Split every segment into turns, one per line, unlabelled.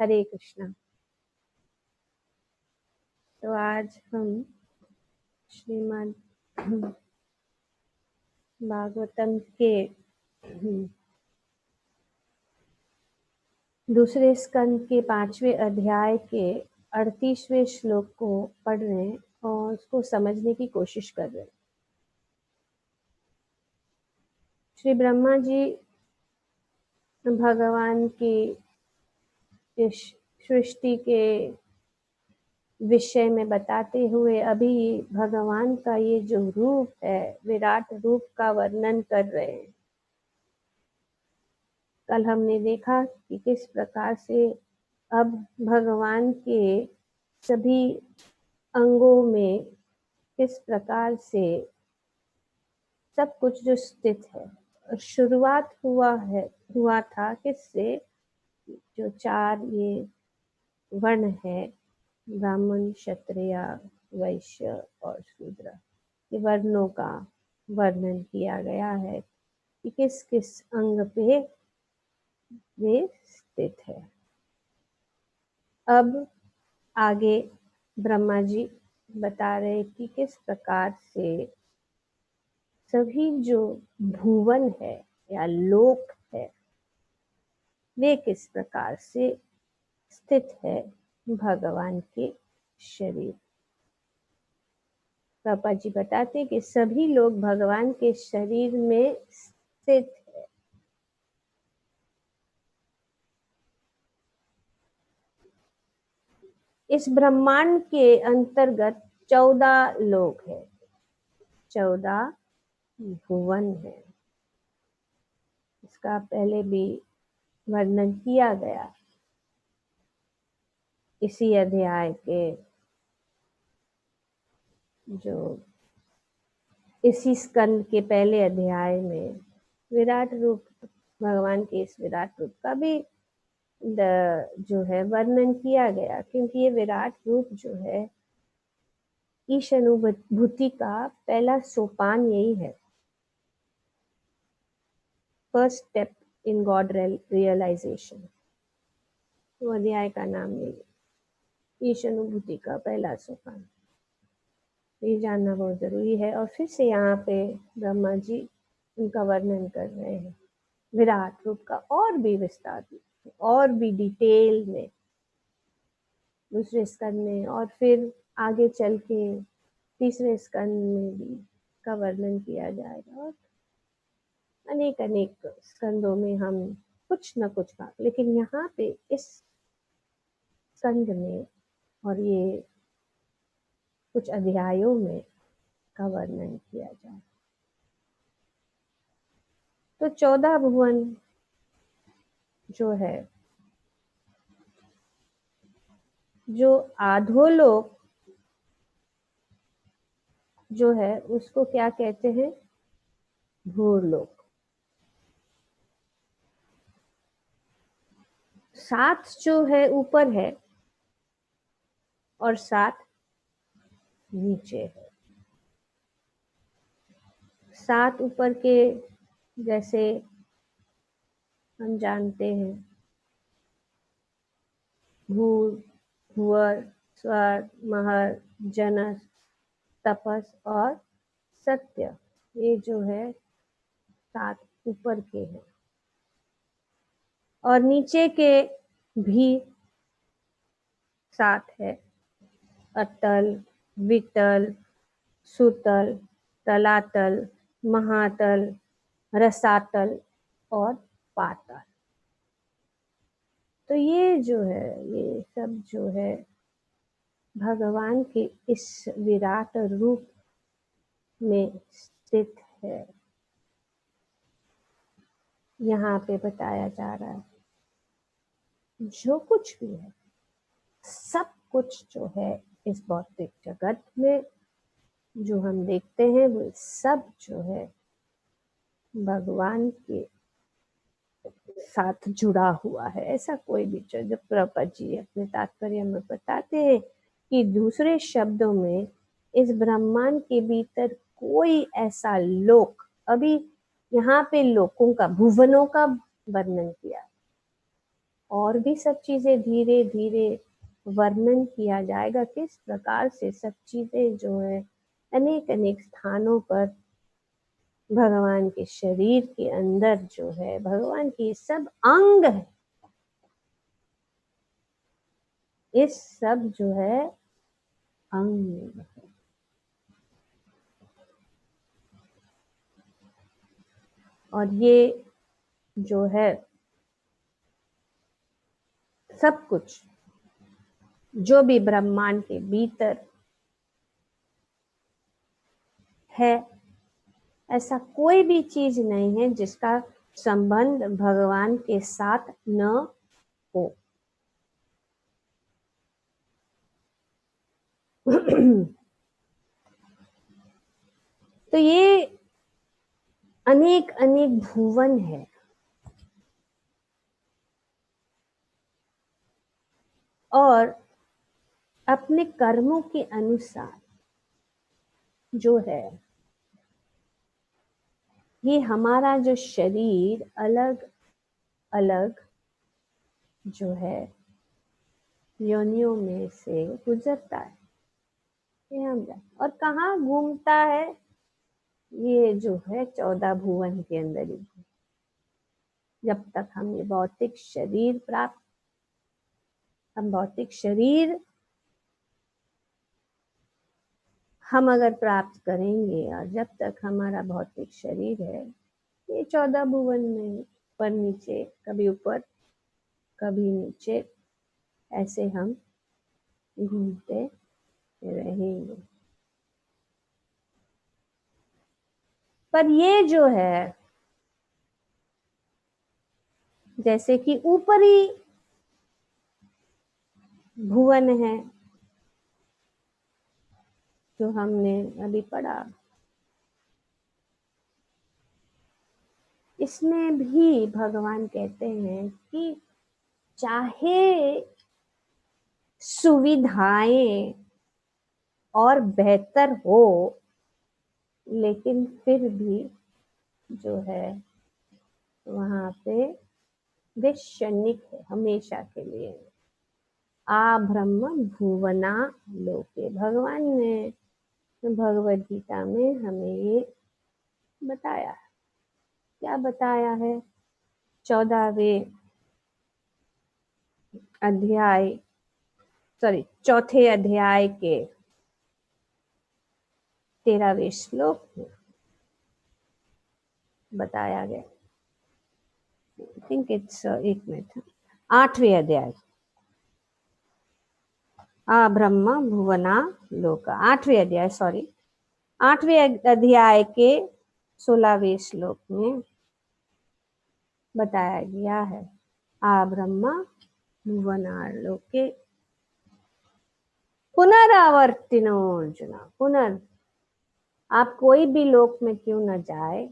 हरे कृष्णा। तो आज हम श्रीमद् भागवतम के दूसरे स्कंद के 5वें अध्याय के 38वें श्लोक को पढ़ रहे हैं और उसको समझने की कोशिश कर रहे हैं। श्री ब्रह्मा जी भगवान की इस सृष्टि के विषय में बताते हुए अभी भगवान का ये जो रूप है, विराट रूप का वर्णन कर रहे हैं। कल हमने देखा कि किस प्रकार से अब भगवान के सभी अंगों में किस प्रकार से सब कुछ जो स्थित है। शुरुआत हुआ था किससे, जो 4 ये वर्ण है, ब्राह्मण, क्षत्रिय, वैश्य और शूद्र, ये वर्णों का वर्णन किया गया है कि किस किस अंग पे वे स्थित है। अब आगे ब्रह्मा जी बता रहे कि किस प्रकार से सभी जो भुवन है या लोक है, वे किस प्रकार से स्थित है भगवान के शरीर। पापा जी बताते कि सभी लोग भगवान के शरीर में स्थित है। इस ब्रह्मांड के अंतर्गत 14 लोक है, 14 भुवन है। इसका पहले भी वर्णन किया गया इसी अध्याय के जो इसी स्कंद के पहले अध्याय में विराट रूप, भगवान के इस विराट रूप का भी जो है वर्णन किया गया, क्योंकि ये विराट रूप जो है ईश अनुभूति का पहला सोपान यही है। First step in God realisation, तो अध्याय का नाम यही, ईश अनुभूति का पहला सोपान। ये जानना बहुत जरूरी है। और फिर से यहाँ पे ब्रह्मा जी उनका वर्णन कर रहे हैं विराट रूप का, और भी विस्तार, और भी डिटेल में दूसरे स्कंद में, और फिर आगे चल के तीसरे स्कंद में भी का वर्णन किया जाएगा। और अनेक अनेक स्कंदों में हम कुछ न कुछ का, लेकिन यहाँ पे इस स्कंद में और ये कुछ अध्यायों में का वर्णन किया जाए। तो 14 भुवन जो है, जो आधोलोक जो है उसको क्या कहते हैं, भूरलोक। 7 जो है ऊपर है और 7 नीचे है। 7 ऊपर के जैसे हम जानते हैं, भूर, भुवर, स्वर, महर, जनस, तपस और सत्य, ये जो है 7 ऊपर के हैं। और नीचे के भी 7 है, अतल, वितल, सुतल, तलातल, महातल, रसातल और पाताल। तो ये जो है, ये सब जो है भगवान के इस विराट रूप में स्थित है। यहाँ पे बताया जा रहा है जो कुछ भी है, सब कुछ जो है इस भौतिक जगत में जो हम देखते हैं, वो सब जो है भगवान के साथ जुड़ा हुआ है। ऐसा कोई भी, जो प्रभुपाद जी अपने तात्पर्य में बताते हैं कि दूसरे शब्दों में इस ब्रह्मांड के भीतर कोई ऐसा लोक, अभी यहाँ पे लोकों का, भुवनों का वर्णन किया, और भी सब चीजें धीरे धीरे वर्णन किया जाएगा, किस प्रकार से सब चीजें जो है अनेक अनेक स्थानों पर भगवान के शरीर के अंदर जो है भगवान की सब अंग है, इस सब जो है अंग है। और ये जो है सब कुछ जो भी ब्रह्मांड के भीतर है, ऐसा कोई भी चीज नहीं है जिसका संबंध भगवान के साथ न हो। तो ये अनेक अनेक भुवन है, और अपने कर्मों के अनुसार जो है ये हमारा जो शरीर अलग अलग जो है योनियों में से गुजरता है, ये हम और कहाँ घूमता है, ये जो है 14 भुवन के अंदर ही। जब तक हम ये भौतिक शरीर प्राप्त, हम भौतिक शरीर हम अगर प्राप्त करेंगे, और जब तक हमारा भौतिक शरीर है ये 14 भुवन में ऊपर नीचे, कभी ऊपर कभी नीचे, ऐसे हम घूमते रहेंगे। पर ये जो है जैसे कि ऊपरी भुवन है जो हमने अभी पढ़ा, इसमें भी भगवान कहते हैं कि चाहे सुविधाएं और बेहतर हो, लेकिन फिर भी जो है वहां पे वे क्षणिक है, हमेशा के लिए। आ ब्रह्म भुवना लोके, भगवान ने भगवद गीता में हमें ये बताया है। क्या बताया है? 14वें अध्याय, सॉरी 4थे अध्याय के 13वें श्लोक में बताया गया। आई थिंक इट्स एक मिनट, 8वें अध्याय, आ ब्रह्म भुवना लोक, 8वें अध्याय, सॉरी 8वें अध्याय के 16वें श्लोक में बताया गया है, आ ब्रह्म भुवना लोके पुनरावर्तिनो अर्जुन, पुनर्, आप कोई भी लोक में क्यों न जाए,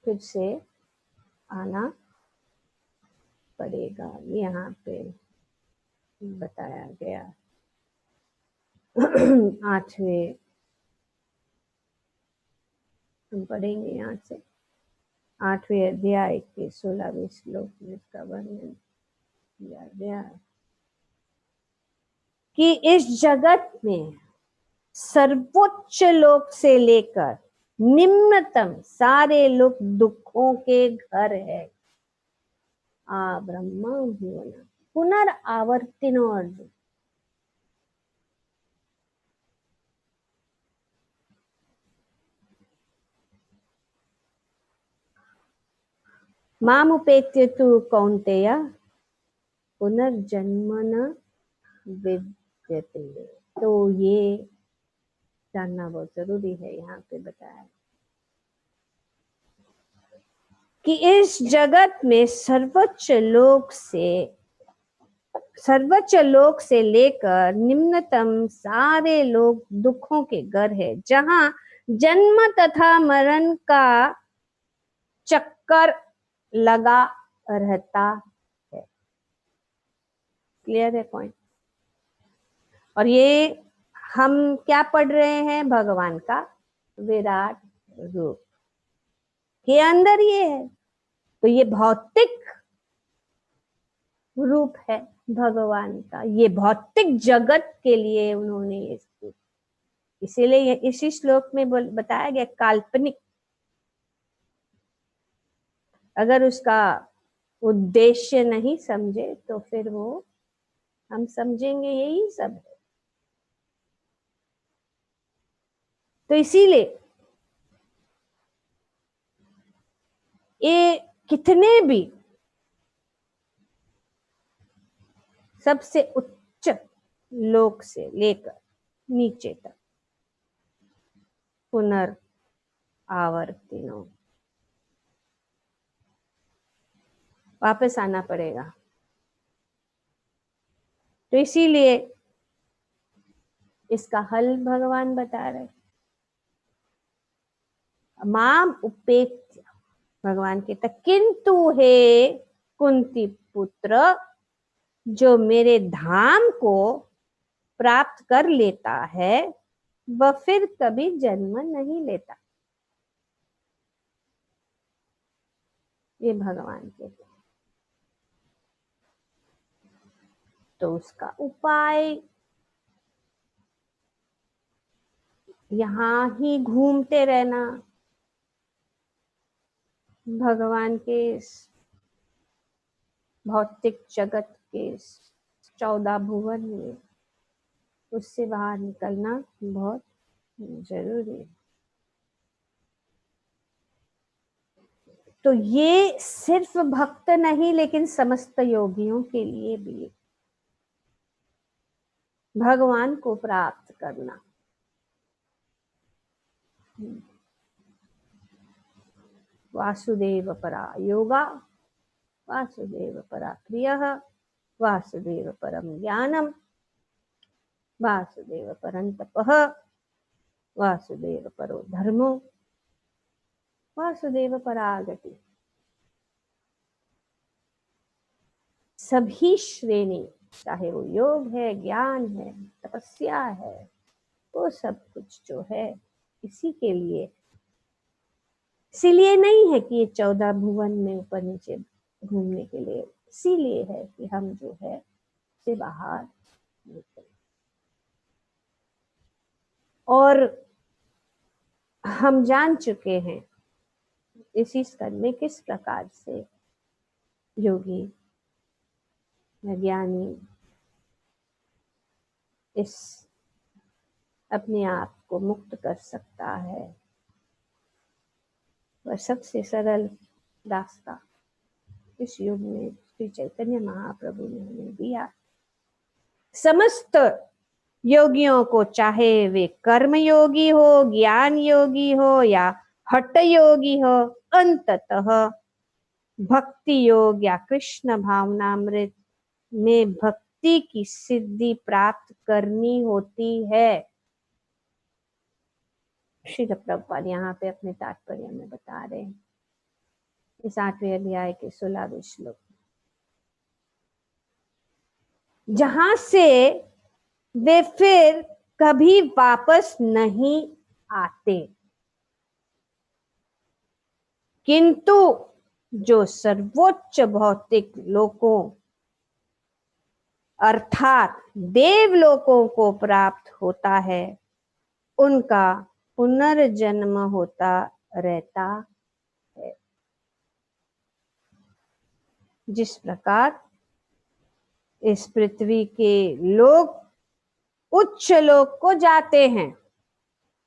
फिर से आना पड़ेगा। यहाँ पे बताया गया 8वें, हम पढ़ेंगे यहाँ से 8वें अध्याय के 16वें श्लोक में इसका वर्णन किया गया है कि इस जगत में सर्वोच्च लोक से लेकर निम्नतम सारे लोक दुखों के घर है। आ ब्रह्मा भुवना पुनरावर्तिनो अर्जुन, मामुपेत्य तु कौन्तेय पुनर्जन्म न विद्यते। तो ये जानना बहुत जरूरी है, यहाँ पे बताया कि इस जगत में सर्वोच्च लोक से लेकर निम्नतम सारे लोग दुखों के घर है, जहां जन्म तथा मरण का चक्कर लगा रहता है। क्लियर है पॉइंट? और ये हम क्या पढ़ रहे हैं? भगवान का विराट रूप के अंदर ये है। तो ये भौतिक रूप है भगवान का। ये भौतिक जगत के लिए उन्होंने ये, इसीलिए इसी श्लोक में बताया गया काल्पनिक। अगर उसका उद्देश्य नहीं समझे तो फिर वो हम समझेंगे यही सब है। तो इसीलिए ये कितने भी सबसे उच्च लोक से लेकर नीचे तक पुनर्आवर्तिनो, वापस आना पड़ेगा। तो इसीलिए इसका हल भगवान बता रहे, माम उपेत्य, भगवान कहता किंतु हे कुंती पुत्र, जो मेरे धाम को प्राप्त कर लेता है वह फिर कभी जन्म नहीं लेता। ये भगवान कहते हैं। तो उसका उपाय यहाँ ही घूमते रहना, भगवान के भौतिक जगत के 14 भुवन में, उससे बाहर निकलना बहुत जरूरी है। तो ये सिर्फ भक्त नहीं लेकिन समस्त योगियों के लिए भी भगवान को प्राप्त करना। वासुदेव परा योगा, वासुदेव परा प्रियः, वासुदेव परम ज्ञानम, वासुदेव परम तपः, वासुदेव परो धर्मो, वासुदेव परागति। सभी श्रेणी, चाहे वो योग है, ज्ञान है, तपस्या है, वो सब कुछ जो है इसी के लिए। इसीलिए नहीं है कि ये 14 भुवन में ऊपर नीचे घूमने के लिए, इसीलिए है कि हम जो है से बाहर निकले। और हम जान चुके हैं इसी स्तर में किस प्रकार से योगी ज्ञानी इस अपने आप को मुक्त कर सकता है। वह सबसे सरल रास्ता इस युग में श्री चैतन्य महाप्रभु ने हमें दिया। समस्त योगियों को, चाहे वे कर्म योगी हो, ज्ञान योगी हो या हठ योगी हो, अंततः भक्ति योग या कृष्ण भावनामृत में भक्ति की सिद्धि प्राप्त करनी होती है। श्रील प्रभुपाद यहाँ पे अपने तात्पर्य में बता रहे हैं इस 8वें अध्याय के 16वें श्लोक, जहां से वे फिर कभी वापस नहीं आते, किंतु जो सर्वोच्च भौतिक लोकों अर्थात देवलोकों को प्राप्त होता है, उनका पुनर्जन्म होता रहता है। जिस प्रकार इस पृथ्वी के लोग उच्च लोक को जाते हैं,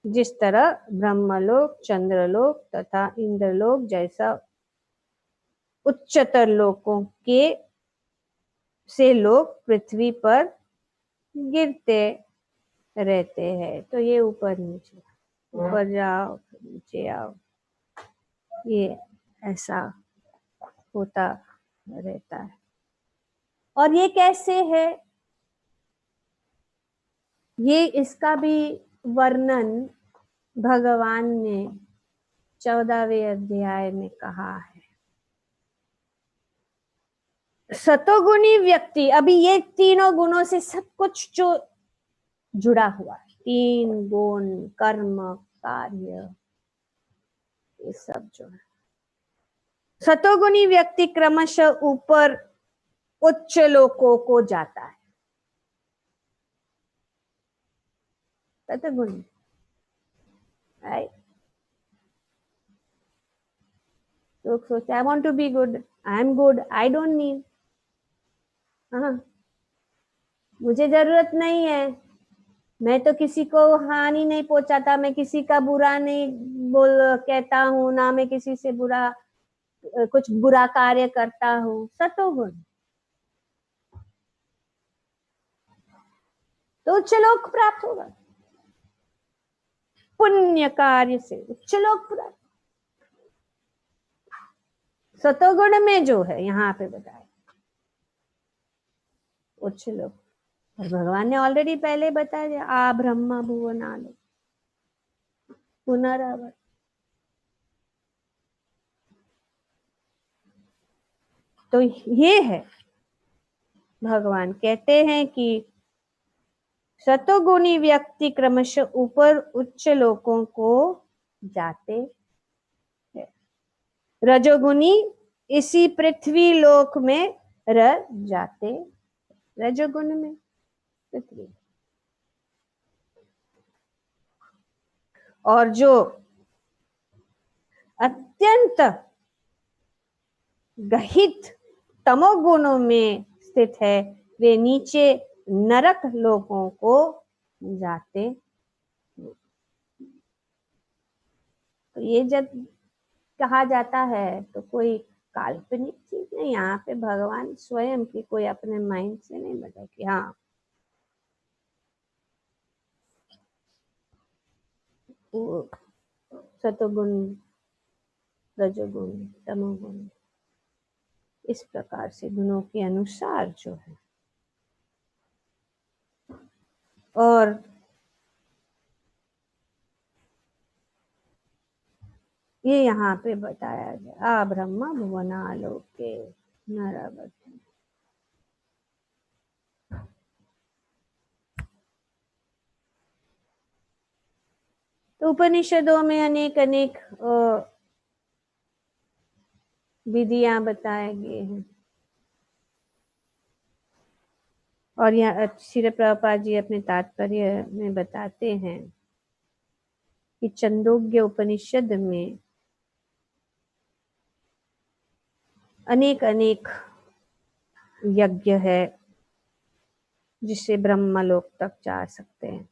जिस तरह ब्रह्मलोक, चंद्रलोक तथा इंद्रलोक जैसा उच्चतर लोकों के से लोग पृथ्वी पर गिरते रहते हैं। तो ये ऊपर नीचे, ऊपर जाओ नीचे आओ, ये ऐसा होता रहता है। और ये कैसे है, ये इसका भी वर्णन भगवान ने 14वें अध्याय में कहा है। सतोगुणी व्यक्ति, अभी ये तीनों गुणों से सब कुछ जो जुड़ा हुआ है, 3 गुण, कर्म, कार्य, ये सब जो है, सतोगुणी व्यक्ति क्रमशः ऊपर उच्च लोकों को जाता है। सतगुण, राइट। लोग सोचते I want to be good, I am good, I don't need, हाँ मुझे जरूरत नहीं है, मैं तो किसी को हानि नहीं पहुंचाता, मैं किसी का बुरा नहीं बोल कहता हूँ, ना मैं किसी से बुरा कुछ बुरा कार्य करता हूँ। सतोगुण तो उच्च लोक प्राप्त होगा, पुण्य कार्य से उच्च लोक प्राप्त। सतोगुण में जो है यहाँ पे बताया उच्च लोक, और भगवान ने ऑलरेडी पहले बताया दिया, आ ब्रह्मा भुवनालो पुनरावर। तो ये है, भगवान कहते हैं कि सतोगुणी व्यक्ति क्रमशः ऊपर उच्च लोकों को जाते हैं, रजोगुणी इसी पृथ्वी लोक में रह जाते, रजोगुण में पृथ्वी। और जो अत्यंत गहित तमोगुणों में स्थित है, वे नीचे नरक लोकों को जाते। तो ये जब कहा जाता है तो कोई काल्पनिक चीज नहीं, यहाँ पे भगवान स्वयं की, कोई अपने माइंड से नहीं बता कि हाँ वो सतोगुण रजोगुण तमोगुण इस प्रकार से गुणों के अनुसार जो है। और ये यहाँ पे बताया गया, आ ब्रह्मा भुवनालोके नरवती। तो उपनिषदों में अनेक अनेक विधियां बताए गए हैं, और यहाँ श्री प्रभुपाद जी अपने तात्पर्य में बताते हैं कि छंदोग्य उपनिषद में अनेक अनेक यज्ञ है जिससे ब्रह्मलोक तक जा सकते हैं।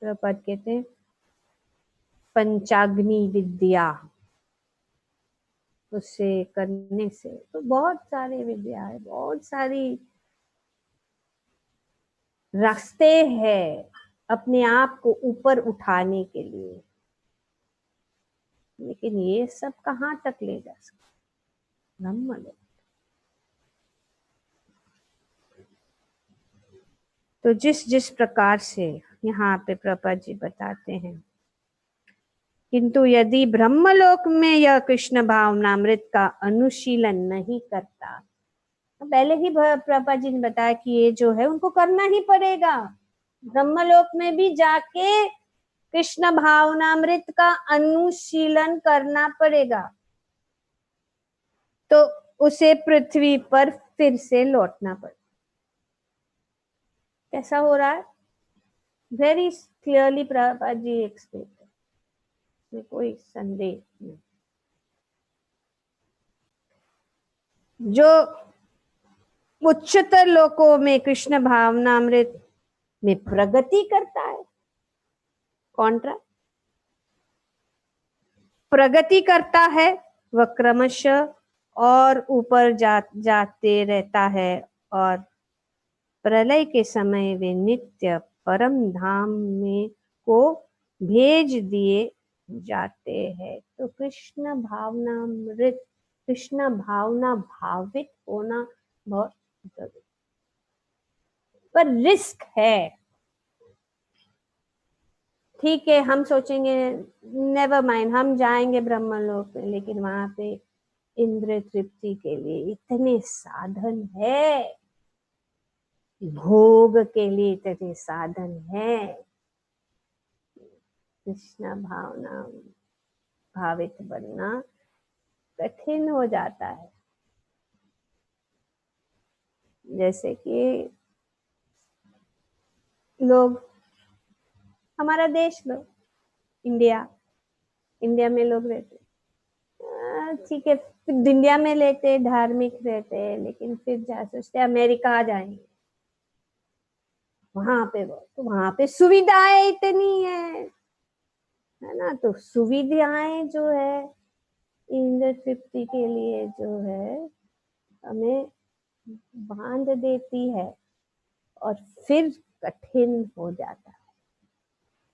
प्रभुपाद कहते हैं पंचाग्नि विद्या, उससे करने से तो बहुत सारी विद्या है, बहुत सारी रास्ते हैं अपने आप को ऊपर उठाने के लिए, लेकिन ये सब कहाँ तक ले जा सकते, ब्रह्मलोक। तो जिस जिस प्रकार से यहाँ पे प्रभुपाद जी बताते हैं, किंतु यदि ब्रह्मलोक में यह कृष्ण भावनामृत का अनुशीलन नहीं करता, तो पहले ही प्रभुपाद जी ने बताया कि ये जो है उनको करना ही पड़ेगा, ब्रह्मलोक में भी जाके कृष्ण भावनामृत का अनुशीलन करना पड़ेगा, तो उसे पृथ्वी पर फिर से लौटना पड़ेगा। कैसा हो रहा है, very clearly Prabhupada ji explain, में कोई संदेह नहीं। जो उच्चतर लोकों में कृष्ण भावनामृत में प्रगति करता है, कॉन्ट्रा प्रगति करता है, वह क्रमशः और ऊपर जाते रहता है, और प्रलय के समय वे नित्य परम धाम में को भेज दिए जाते हैं। तो कृष्ण भावनामृत, कृष्ण भावना भावित होना बहुत जरूरी, पर रिस्क है। ठीक है, हम सोचेंगे नेवर माइंड, हम जाएंगे ब्रह्मलोक में, लेकिन वहां पे इंद्र तृप्ति के लिए इतने साधन है, भोग के लिए इतने साधन है, कृष्ण भावना भावित बनना कठिन हो जाता है। जैसे कि लोग, हमारा देश लो, इंडिया, इंडिया में लोग रहते, ठीक है, फिर दुनिया में लेते धार्मिक रहते हैं, लेकिन फिर जा सोचते अमेरिका आ जाएंगे, वहां पे वो तो वहां पे सुविधाएं इतनी है ना, तो सुविधाएं जो है इंद्र तृप्ति के लिए जो है हमें बांध देती है और फिर कठिन हो जाता है।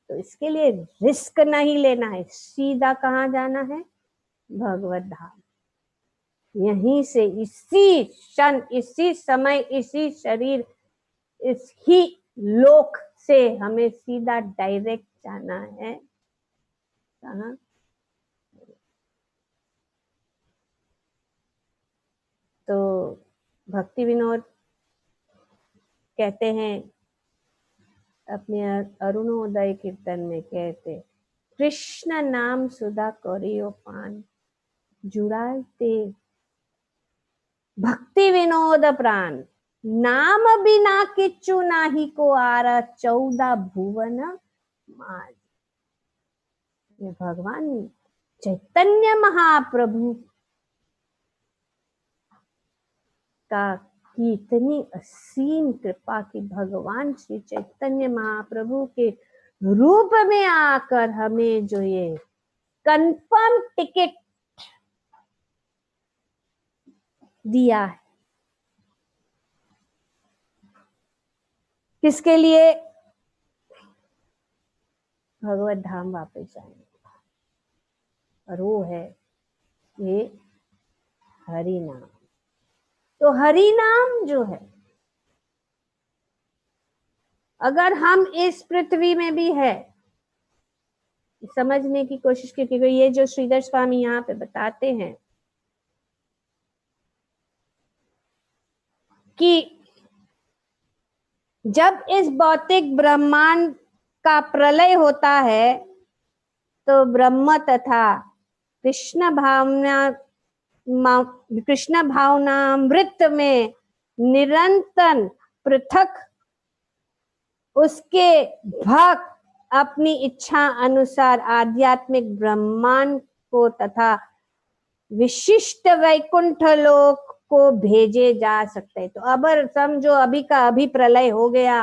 तो इसके लिए रिस्क नहीं लेना है, सीधा कहाँ जाना है, भगवत धाम। यहीं से इसी क्षण, इसी समय, इसी शरीर, इस ही लोक से हमें सीधा डायरेक्ट जाना है कहाँ, तो भक्ति विनोद कहते हैं अपने अरुणोदय कीर्तन में, कहते कृष्ण नाम सुधा करियो पान, जुड़ाते भक्ति विनोद प्राण, नाम बिना किच्चु नाही को आरा, 14 भुवन माज। ये भगवान चैतन्य महाप्रभु का की इतनी असीम कृपा की भगवान श्री चैतन्य महाप्रभु के रूप में आकर हमें जो ये कंफर्म टिकट दिया है, किसके लिए, भगवत धाम वापस जाएंगे, और वो है ये हरि नाम। तो हरि नाम जो है, अगर हम इस पृथ्वी में भी है, समझने की कोशिश की, क्योंकि ये जो श्रीधर स्वामी यहाँ पे बताते हैं कि जब इस भौतिक ब्रह्मांड का प्रलय होता है तो ब्रह्म तथा कृष्ण भावनामृत में निरंतर पृथक उसके भक्त अपनी इच्छा अनुसार आध्यात्मिक ब्रह्मांड को तथा विशिष्ट वैकुंठ लोक को भेजे जा सकते हैं। तो अब समझो अभी का अभी प्रलय हो गया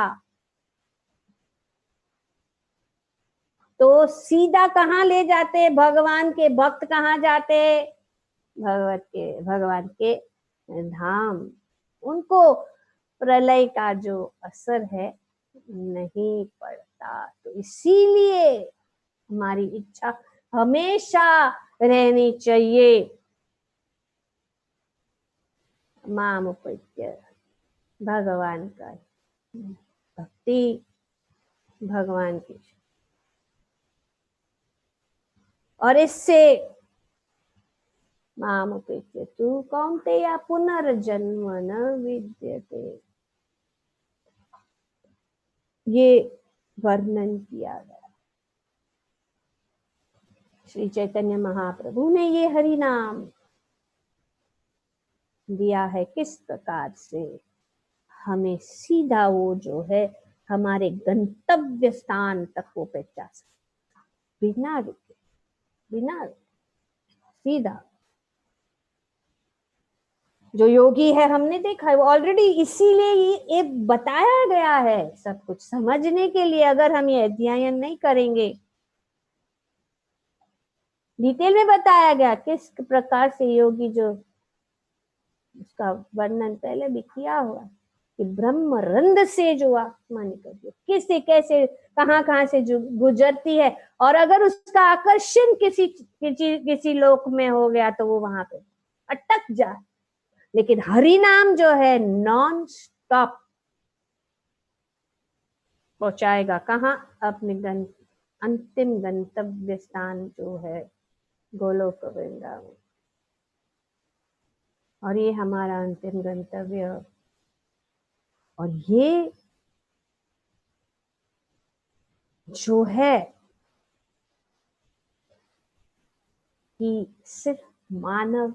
तो सीधा कहाँ ले जाते, भगवान के भक्त कहाँ जाते, भगवान के धाम। उनको प्रलय का जो असर है नहीं पड़ता। तो इसीलिए हमारी इच्छा हमेशा रहनी चाहिए, माम उपैत्य, भगवान का भक्ति, भगवान की, और इससे माम उपैत्य तू कौन्तेय पुनर्जन्म न विद्यते, ये वर्णन किया गया। श्री चैतन्य महाप्रभु ने ये हरि नाम दिया है, किस प्रकार से हमें सीधा वो जो है हमारे गंतव्य स्थान तक वो पहुंचा सकता, बिना रुके, बिना सीधा। जो योगी है हमने देखा है, वो ऑलरेडी इसीलिए ये बताया गया है सब कुछ समझने के लिए। अगर हम ये अध्ययन नहीं करेंगे, डिटेल में बताया गया किस प्रकार से योगी, जो उसका वर्णन पहले भी किया हुआ कि ब्रह्म रंध से जो आत्मा निकलती है, किसे कैसे कहाँ कहाँ से गुजरती है, और अगर उसका आकर्षण किसी लोक में हो गया तो वो वहां पे अटक जाए। लेकिन हरि नाम जो है नॉन स्टॉप पहुंचाएगा कहाँ, अपने अंतिम गंतव्य स्थान जो है गोलोक वृंदावन। और ये हमारा अंतिम गंतव्य, और ये जो है कि सिर्फ मानव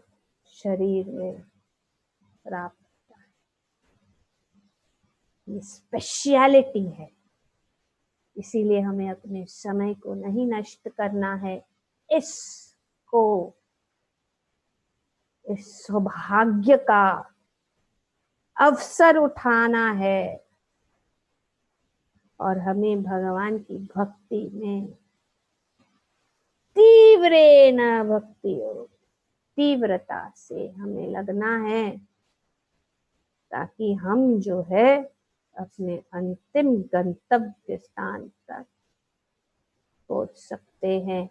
शरीर में प्राप्त, ये स्पेशलिटी है। इसीलिए हमें अपने समय को नहीं नष्ट करना है, इसको, इस सौभाग्य का अवसर उठाना है और हमें भगवान की भक्ति में तीव्रेण भक्ति योग, तीव्रता से हमें लगना है, ताकि हम जो है अपने अंतिम गंतव्य स्थान तक पहुंच सकते हैं,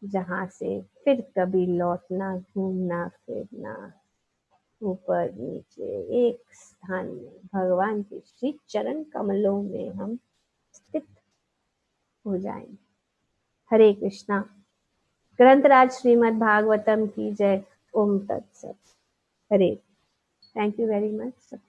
जहां से फिर कभी लौटना, घूमना फिरना, ऊपर नीचे एक स्थान में भगवान के श्री चरण कमलों में हम स्थित हो जाएंगे। हरे कृष्णा। ग्रंथराज श्रीमद् भागवतम की जय। ओम तत्सत। हरे। Thank you very much.